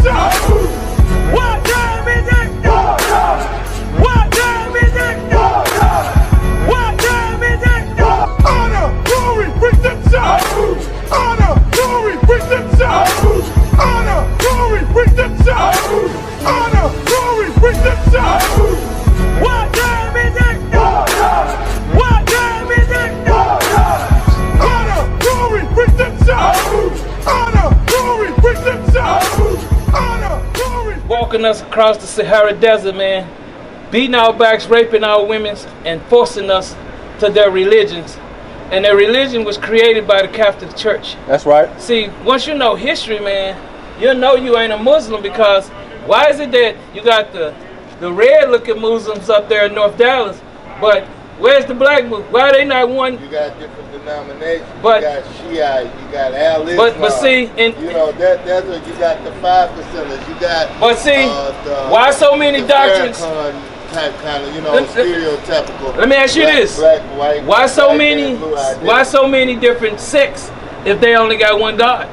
redemption. What time is it? What time is it? What time is it? Honor, glory, redemption. Honor, glory, redemption. Honor, glory, redemption. Honor, glory, redemption. What time is it? What time is it? Honor, glory, redemption. Honor, glory, redemption. Honor, glory. Walking us across the Sahara Desert, man, beating our backs, raping our women, and forcing us to their religions. And their religion was created by the Catholic Church. That's right. See, once you know history, man, you'll know you ain't a Muslim, because why is it that you got the red-looking Muslims up there in North Dallas, but where's the black Muslims? Why are they not one? You got different denominations. But, you got Shia, you got Al-Islam. but see, and you know that's what you got, the 5%ers. You got. But see, why so many doctrines? Type kind of, you know, stereotypical. Let me ask you this: black, white, why so black, many? Why so many different sects if they only got one God?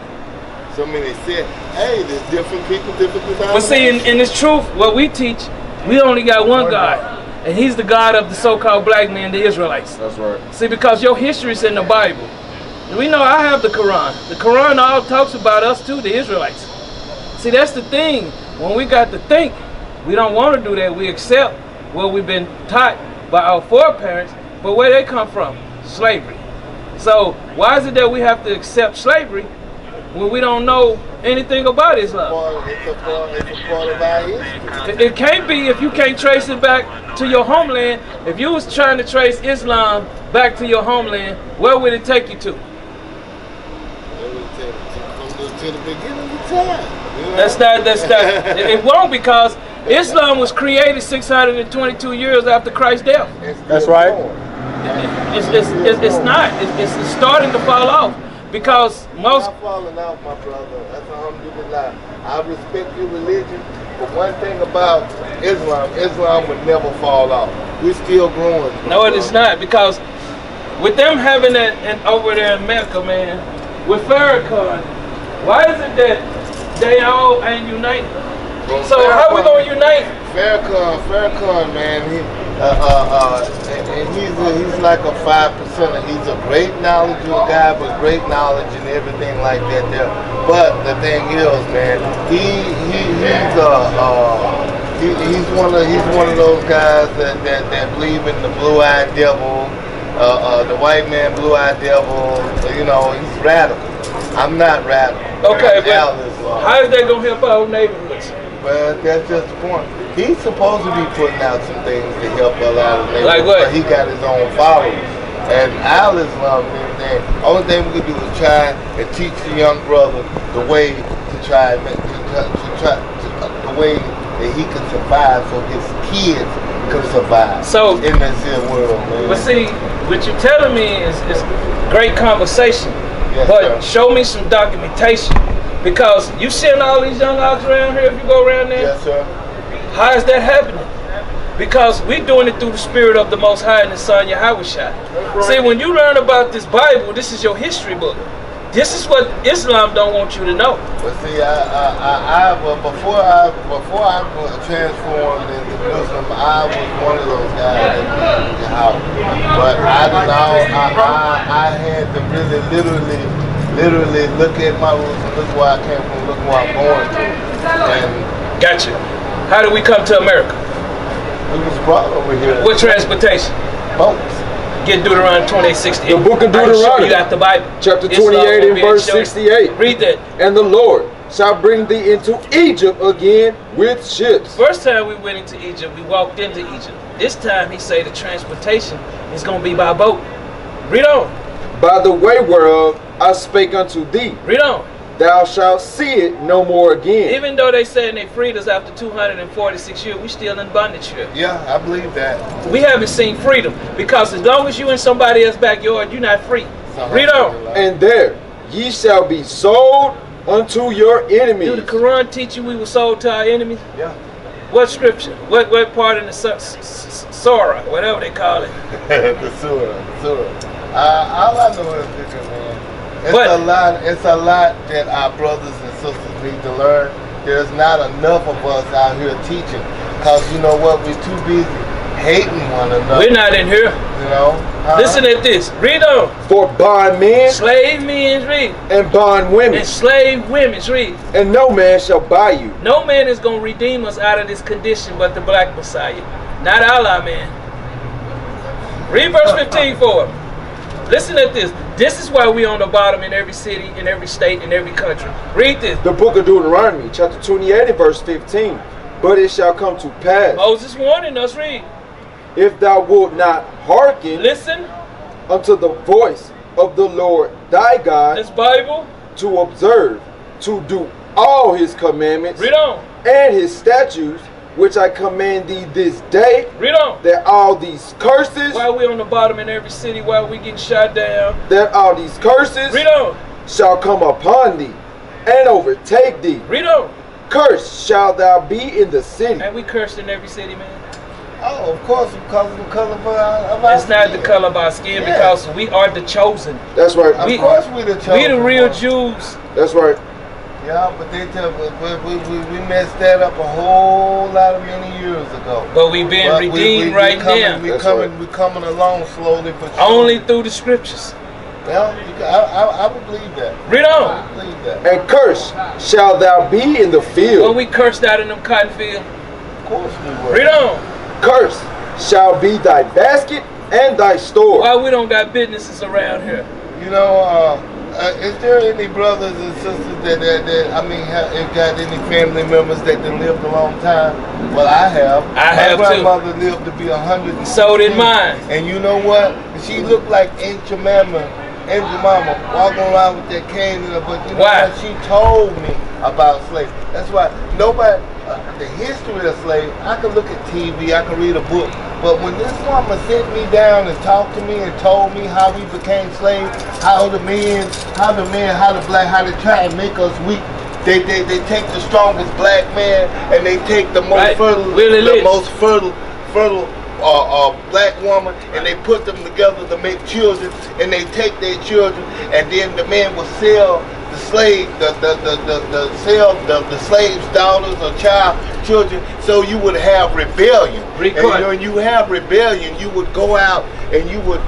So many sects. Hey, there's different people, different denominations. But see, in this truth, what we teach, we only got one God, and He's the God of the so-called black men, the Israelites. That's right. See, because your history is in the Bible. And we know I have the Quran. The Quran all talks about us too, the Israelites. See, that's the thing. When we got to think, we don't want to do that. We accept what we've been taught by our foreparents, but where they come from? Slavery. So why is it that we have to accept slavery when we don't know anything about Islam? It's a part of our history. It can't be if you can't trace it back to your homeland. If you was trying to trace Islam back to your homeland, where would it take you to? It would take you to the beginning of time. You know? That's not, it won't, because Islam was created 622 years after Christ's death. That's right. It's not. It's starting to fall off, because most. It's not falling off, my brother. That's alhamdulillah. I respect your religion, but one thing about Islam would never fall off. We're still growing. No, it is not, because with them having that and over there in America, man, with Farrakhan, why is it that they all ain't united? Well, So how we gonna unite? Farrakhan, man, he's like a 5%er. He's a great knowledgeable guy with great knowledge and everything like that there. But the thing is, man, he's one of those guys that believe in the blue-eyed devil, the white man blue-eyed devil. You know, he's radical. I'm not radical. Okay, but how is that gonna help our neighborhoods? Well, that's just the point. He's supposed to be putting out some things to help a lot of neighborhoods. Like what? But he got his own followers. And Al-Islam and everything, only thing we could do is try and teach the young brother the way to try the way that he can survive, so his kids can survive. So in this here world, man. But see, what you're telling me is great conversation. Yes, but sir. show me some documentation, because you seeing all these young ox around here. If you go around there, Yes, sir. how is that happening? Because we're doing it through the spirit of the Most High and His Son Yahushua. See, when you learn about this Bible, this is your history book. This is what Islam don't want you to know. But see, before I transformed into Muslim, I was one of those guys that believed in Yahweh. But I had to really literally look at my roots and look where I came from, look where I'm going to. And Gotcha. How did we come to America? we was brought over here. With transportation. Boats. Get Deuteronomy 28:68. The book of Deuteronomy. You got the Bible. Chapter Islam 28 and will be verse showing. 68. Read that. And the Lord shall bring thee into Egypt again with ships. First time we went into Egypt, we walked into Egypt. This time he say the transportation is going to be by boat. Read on. By the way whereof I spake unto thee, Read on. thou shalt see it no more again. Even though they saying they freed us after 246 years, we still in bondage here. Yeah, I believe that. We haven't seen freedom, because as long as you in somebody else's backyard, you're not free. Read on. And there ye shall be sold unto your enemies. Do the Quran teach you we were sold to our enemies? Yeah. What scripture? What part in the Surah, whatever they call it? The Surah. All I know is this, man. It's a lot that our brothers and sisters need to learn. there's not enough of us out here teaching. Because you know what? We're too busy hating one another. We're not in here. You know? Listen at this. Read on. For bondmen Slave men, read. and bondwomen, And slave women, read. and no man shall buy you. No man is going to redeem us out of this condition but the black Messiah. Not Allah, man. Read verse 15 for him. Listen at this. This is why we on the bottom in every city, in every state, in every country. Read this. The book of Deuteronomy, chapter 28 and verse 15. But it shall come to pass, Moses warning us, read. if thou wilt not hearken Listen, unto the voice of the Lord thy God, this Bible. to observe, to do all his commandments Read on. and his statutes, which I command thee this day, Read on. that all these curses, While we on the bottom in every city, while we getting shot down. that all these curses Read on. shall come upon thee and overtake thee. Read on. Cursed shall thou be in the city. And we cursed in every city, man. Oh, of course, because of the color of our It's not the skin. color of our skin, Yeah. because we are the chosen. That's right. Of We- course we the chosen We the real one. Jews. That's right. Yeah, but they tell we messed that up a whole lot of many years ago. But we being But redeemed right now. We That's coming, right. we coming along slowly but surely. Only through the scriptures. Well, I would believe that. Read I on. would believe that. And cursed shall thou be in the When field. we cursed out in them cotton fields. Of course we would. Read on. Cursed shall be thy basket and thy store. Why we don't got businesses around here? You know, is there any brothers and sisters that I mean, have got any family members that done lived a long time? Well, I have. I have My too. grandmother lived to be 100. So did mine. And you know what? She looked like Aunt Jemima walking around with that cane in her. But you know Why? what? She told me about slavery. That's why nobody. The history of slavery, I can look at TV, I can read a book, but when this woman sat me down and talked to me and told me how we became slaves, how the black, how they try and make us weak. They take the strongest black man and they take the most Right. fertile, Willie the Lynch. most fertile black woman, and they put them together to make children, and they take their children, and then the man will sell the slave, the slave's daughters or children, so you would have rebellion. And when you have rebellion, you would go out and you would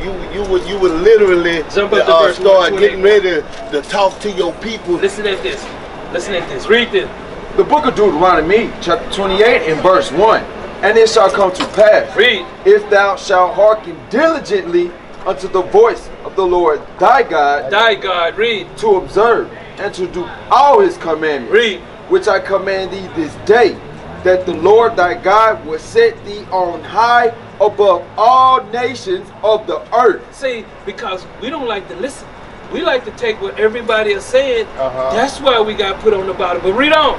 literally Jump up to verse start 128. getting ready to talk to your people. Listen at this. Listen at this. Read this. The book of Deuteronomy, chapter 28 and verse 1. And it shall come to pass, Read. if thou shalt hearken diligently unto the voice of the Lord thy God, Thy God. Read. to observe and to do all his commandments, Read. which I command thee this day, that the Lord thy God will set thee on high above all nations of the earth. See, because we don't like to listen. We like to take what everybody is saying. Uh-huh. That's why we got put on the bottom. But read on.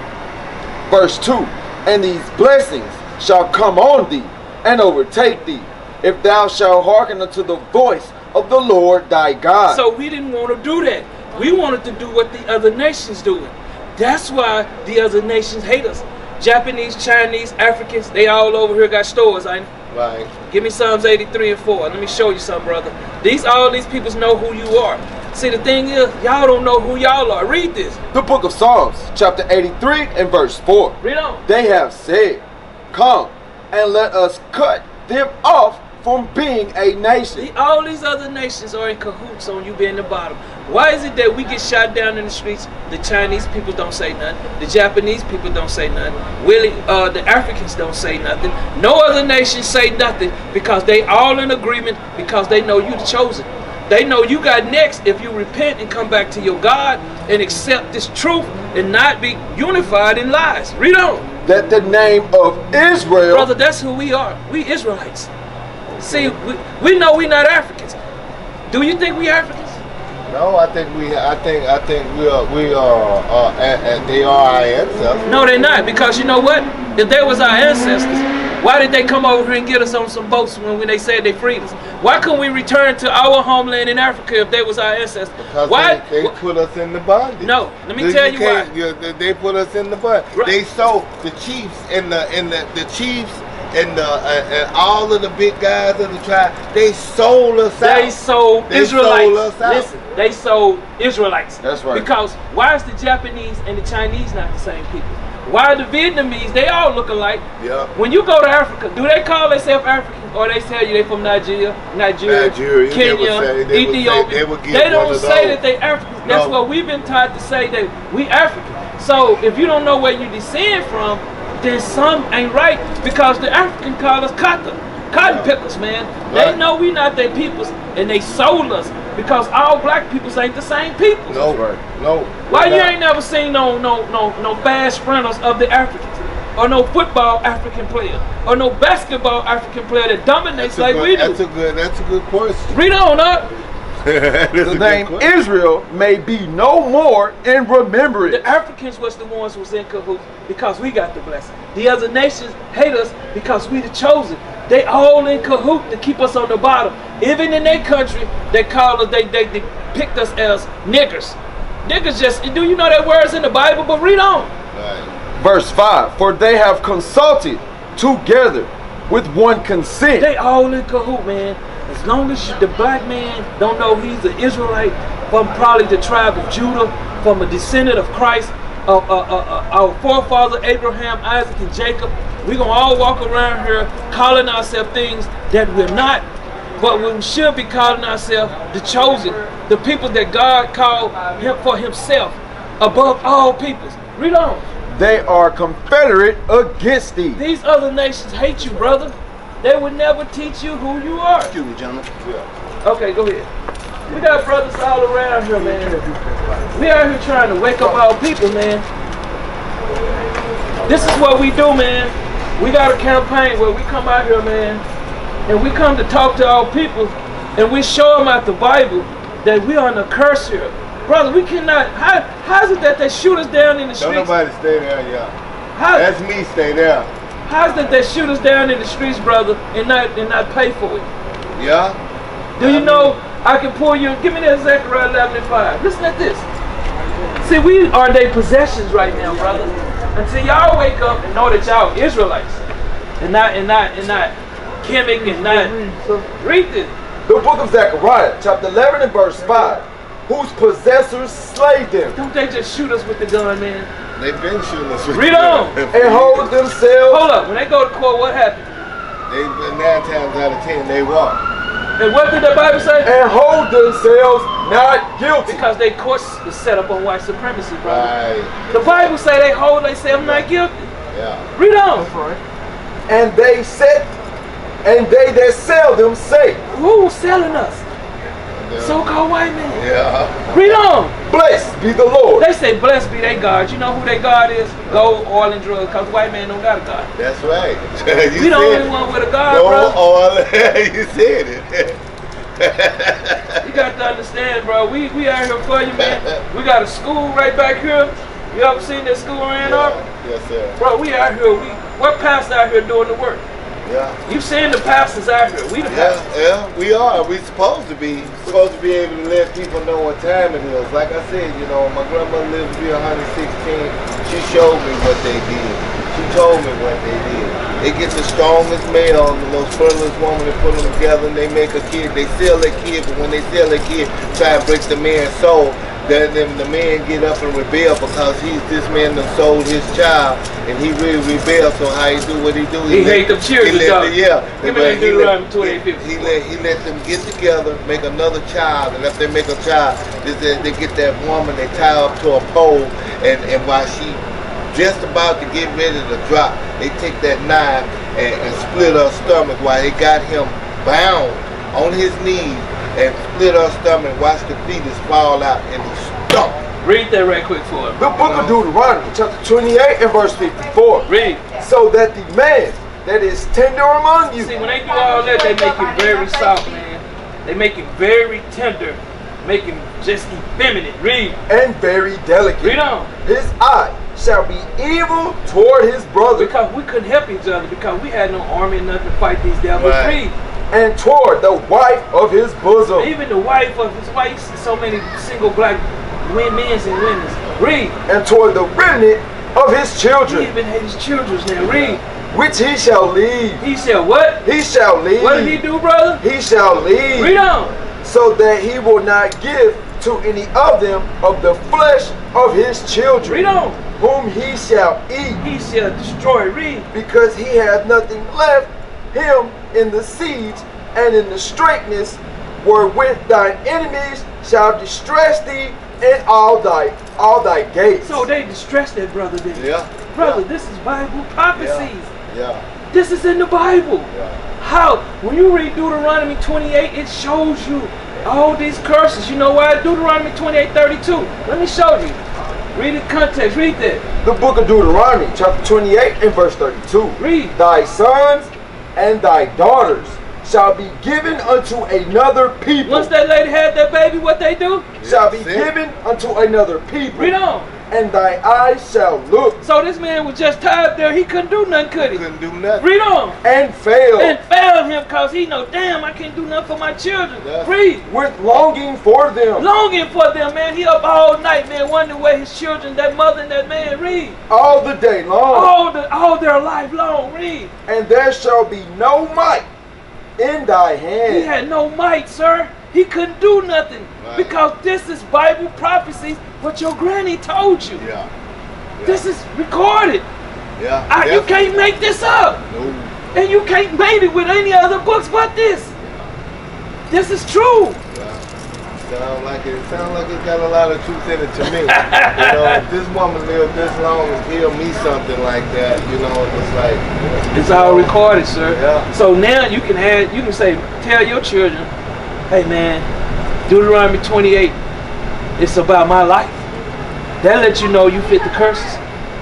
Verse 2. And these blessings shall come on thee and overtake thee, if thou shalt hearken unto the voice of the Lord thy God. So we didn't want to do that. We wanted to do what the other nations doing. That's why the other nations hate us. Japanese, Chinese, Africans, they all over here got stores. Right. Give me Psalms 83 and 4. Let me show you something, brother. All these people know who you are. See, the thing is, y'all don't know who y'all are. Read this. The book of Psalms, chapter 83 and verse 4. Read on. They have said, come and let us cut them off from being a nation. All these other nations are in cahoots on you being the bottom. Why is it that we get shot down in the streets? The Chinese people don't say nothing. The Japanese people don't say nothing. The Africans don't say nothing. No other nations say nothing because they all in agreement because they know you the chosen. They know you got next if you repent and come back to your God and accept this truth and not be unified in lies. Read on. That the name of Israel, Brother, that's who we are. We Israelites. See, we know we not Africans. Do you think we Africans? No, I think we are. They are our ancestors. No, they're not. Because you know what? If they was our ancestors, why did they come over here and get us on some boats when they said they freed us? Why couldn't we return to our homeland in Africa if they was our ancestors? Because Why? they put us in the bondage. No, let me tell you why. They put us in the bondage. Right. They sold the chiefs and the chiefs and all of the big guys of the tribe. They sold us out. They sold They Israelites. sold us out. Listen, they sold Israelites. That's right. Because why is the Japanese and the Chinese not the same people? Why the Vietnamese, they all look alike. Yeah. When you go to Africa, do they call themselves African? Or they tell you they from Nigeria, Nigeria, Kenya, they Ethiopia? They don't say that they Africans. That's No. what we've been taught to say, that we African. So if you don't know where you descend from, then some ain't right, because the African call us cotton pickers, man. Right. They know we not their peoples, and they sold us, because all black peoples ain't the same people. No, no. Why you They're not. ain't never seen no fast sprinters of the Africans, or no football African player, or no basketball African player that dominates like we do? That's a good question. Read on up. The name Israel may be no more in remembrance. The Africans was the ones who was in cahoots, because we got the blessing. The other nations hate us because we the chosen. They all in cahoot to keep us on the bottom. Even in their country, they call us, they picked us as niggers. Niggers just, do you know that word's in the Bible? But read on. Right. Verse 5, for they have consulted together with one consent. They all in cahoot, man. As long as the black man don't know he's an Israelite from probably the tribe of Judah, from a descendant of Christ, our forefather Abraham, Isaac, and Jacob, we're going to all walk around here calling ourselves things that we're not. But we should be calling ourselves the chosen, the people that God called him for himself, above all peoples. Read on. They are confederate against thee. These other nations hate you, brother. They would never teach you who you are. Excuse me, gentlemen. Okay, go ahead. We got brothers all around here, man. We out here trying to wake up our people, man. This is what we do, man. We got a campaign where we come out here, man, and we come to talk to our people, and we show them out the Bible that we are on a curse here. Brother, we cannot, how is it that they shoot us down in the streets? Don't nobody stay there, yeah. How, That's me, stay there. how is it that they shoot us down in the streets, brother, and not pay for it? Yeah? Do you know, I can pull you, give me that Zechariah 11:5. Listen at this. See, we are their possessions right now, brother. Until y'all wake up and know that y'all Israelites, and not Kemet, and not, read this. The book of Zechariah, chapter 11 and verse 5, whose possessors slay them, Don't they just shoot us with the gun, man? They've been shooting us. with Read guns. on. and hold themselves, Hold up, when they go to court, what happened? They've been 9 times out of 10, they walk. And what did the Bible say? and hold themselves not guilty. Because their courts is set up on white supremacy, brother. Right. The Bible say they hold themselves not guilty. Yeah. Read on. And they that sell them say, Who's selling us? Yeah. So-called white men. Yeah. Read on. blessed be the Lord. They say, blessed be their God. You know who their God is? Gold, oil, and drugs. Because white man don't got a God. That's right. You We the said only it. one with a God, No bro. oil. You said it. You got to understand, bro. We out here for you, man. We got a school right back here. You ever seen that school in Ann Arbor? Yes, sir. Bro, we out here. What pastor out here doing the work? Yeah. You seen the pastors out here. We the pastors. Yeah, we are. We supposed to be able to let people know what time it is. Like I said, you know, my grandmother lived to be 116. She showed me what they did. She told me what they did. They get the strongest male, the most fertilest woman, they put them together and they make a kid. They sell their kid, but when they sell their kid, try to break the man's soul. Then the man get up and rebel because this man done sold his child and he really rebelled. So how he do what he do? He hate them children, dog. Yeah. Give me that Deuteronomy 28:50. He let them get together, make another child, and if they make a child, they get that woman, they tie her up to a pole, and while she just about to get ready to drop, they take that knife and split her stomach while they got him bound on his knees and split her stomach, watch the fetus fall out and he stumped. Read that right quick for him. The book of Deuteronomy, chapter 28 and verse 54. Read. So that the man that is tender among you, See, when they do all that, they make it very soft, man. They make it very tender, make him just effeminate. Read. and very delicate, Read on. his eye shall be evil toward his brother, Because we couldn't help each other because we had no army and nothing to fight these devils. Right. Read. and toward the wife of his bosom. Even the wife of his wife, so many single black men and women. Read. And toward the remnant of his He children, even had his children now. Read. which he shall leave. He said, what? He shall leave. What did he do, brother? He shall leave. Read on. So that he will not give to any of them of the flesh of his children, Read on. whom he shall eat, He shall destroy. Read. because he hath nothing left him in the siege and in the straitness, wherewith thine enemies shall distress thee in all thy gates. So they distressed that brother then. Yeah. Brother, this is Bible prophecies. Yeah. This is in the Bible. Yeah. How? When you read Deuteronomy 28, it shows you all these curses. You know why? Deuteronomy 28:32. Let me show you. Read the context. Read that. The book of Deuteronomy, chapter 28 and verse 32. Read. Thy sons and thy daughters shall be given unto another people. Once that lady had that baby, what they do? Shall be That's it. given unto another people. Read on. And thy eyes shall look So this man was just tied there. He couldn't do nothing, could he? Couldn't do nothing. Read on. and fail And failed him because he know, damn, I can't do nothing for my children. Yeah. Read. with longing for them Longing for them, man. He up all night, man, wondering where his children, that mother and that man, read. all the day long. All their life long, read. And there shall be no might in thy He hand. had no might, sir. He couldn't do nothing. Right. Because this is Bible prophecies, what your granny told you. Yeah. This is recorded. Yeah. You can't make this up. No. And you can't mate it with any other books but this. This is true. Sound like it got a lot of truth in it to me. You know, if this woman lived this long and hear me something like that, you know, it's like It's all recorded, sir. Yeah. So now you can say, tell your children, hey man, Deuteronomy 28, it's about my life. That lets you know you fit the curses.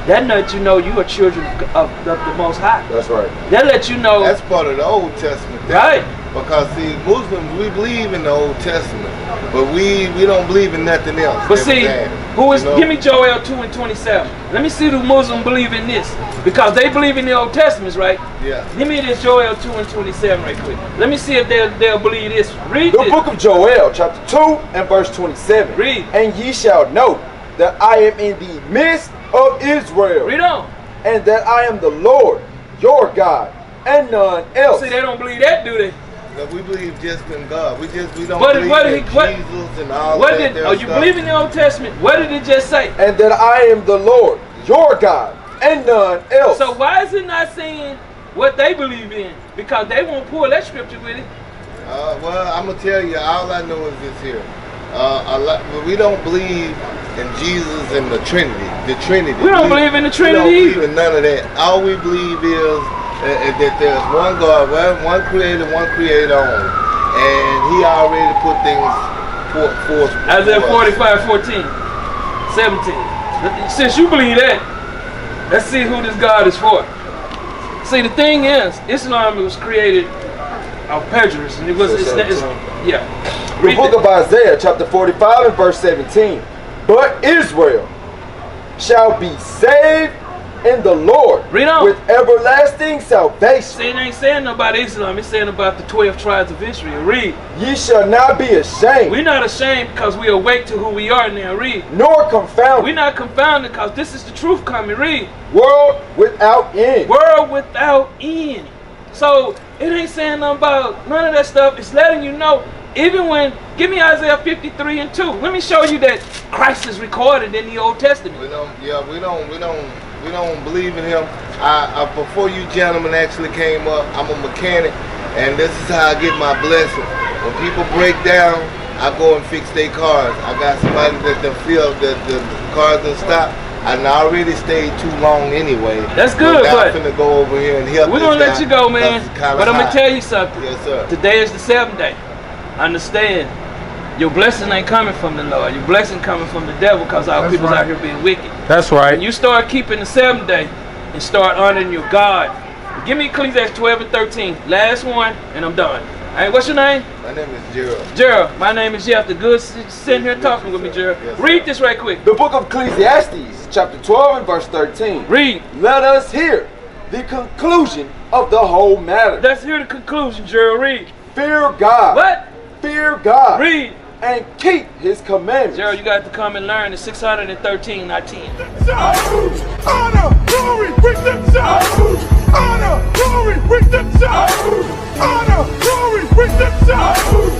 That lets you know you are children of the Most High. That's right. That lets you know, that's part of the Old Testament. right? Because see, Muslims, we believe in the Old Testament, but we don't believe in nothing else. But see, who is? You know? Give me Joel 2 and 27. Let me see the Muslim believe in this, because they believe in the Old Testaments, right? Yeah. Give me this Joel 2 and 27 right quick. Let me see if they'll believe this. Read The this. book of Joel, chapter 2 and verse 27. Read. And ye shall know that I am in the midst of Israel, Read on. and that I am the Lord, your God, and none else. See, they don't believe that, do they? We believe just in God. We don't What- believe what in he- what- Jesus and all What that. did? there Oh, you stuff. believe in the Old Testament? What did it just say? And that I am the Lord, your God, and none else. So why is it not saying what they believe in? Because they won't pull that scripture with it. Well, I'm gonna tell you. All I know is this here. We don't believe in Jesus and the Trinity. The Trinity. We don't believe in the Trinity We don't either. believe in none of that. All we believe is that there's one God, one creator, one creator only, and He already put things for us. Isaiah 45:14, 17. Since you believe that, let's see who this God is for. See, the thing is, Islam was created of prejudice, and yeah. The Read book it. of Isaiah, chapter 45 and verse 17. But Israel shall be saved in the Lord Read on. with everlasting salvation. See, it ain't saying about Islam, it's saying about the 12 tribes of Israel. Read. Ye shall not be ashamed, We're not ashamed because we awake to who we are now. Read. nor confounded. We're not confounded because this is the truth coming. Read. World without end. World without end. So it ain't saying nothing about none of that stuff. It's letting you know, even when, give me Isaiah 53 and 2. Let me show you that Christ is recorded in the Old Testament. We don't believe in Him. Before you gentlemen actually came up, I'm a mechanic, and this is how I get my blessing. When people break down, I go and fix their cars. I got somebody that feel that the cars done stop. I already stayed too long anyway. That's good, now but I'm finna go over here and help. We're going to let you go, man. But I'm going to tell you. you something. Yes, sir. Today is the 7th day. Understand, your blessing ain't coming from the Lord. Your blessing coming from the devil because our people's out here being wicked. That's right. When you start keeping the 7th day and start honoring your God, give me Ecclesiastes 12 and 13. Last one, and I'm done. Hey, what's your name? My name is Gerald. Gerald. My name is Jeff. The good sitting here talking with me, Gerald. Yes, Read sir. this right quick. The book of Ecclesiastes, chapter 12 and verse 13. Read. Let us hear the conclusion of the whole matter. Let's hear the conclusion, Gerald. Read. Fear God. What? Fear God. Read. And keep His commandments. Gerald, you got to come and learn. It's 613, not 10. Honor, glory, redemption. Honor, glory, redemption. Honor, glory, redemption.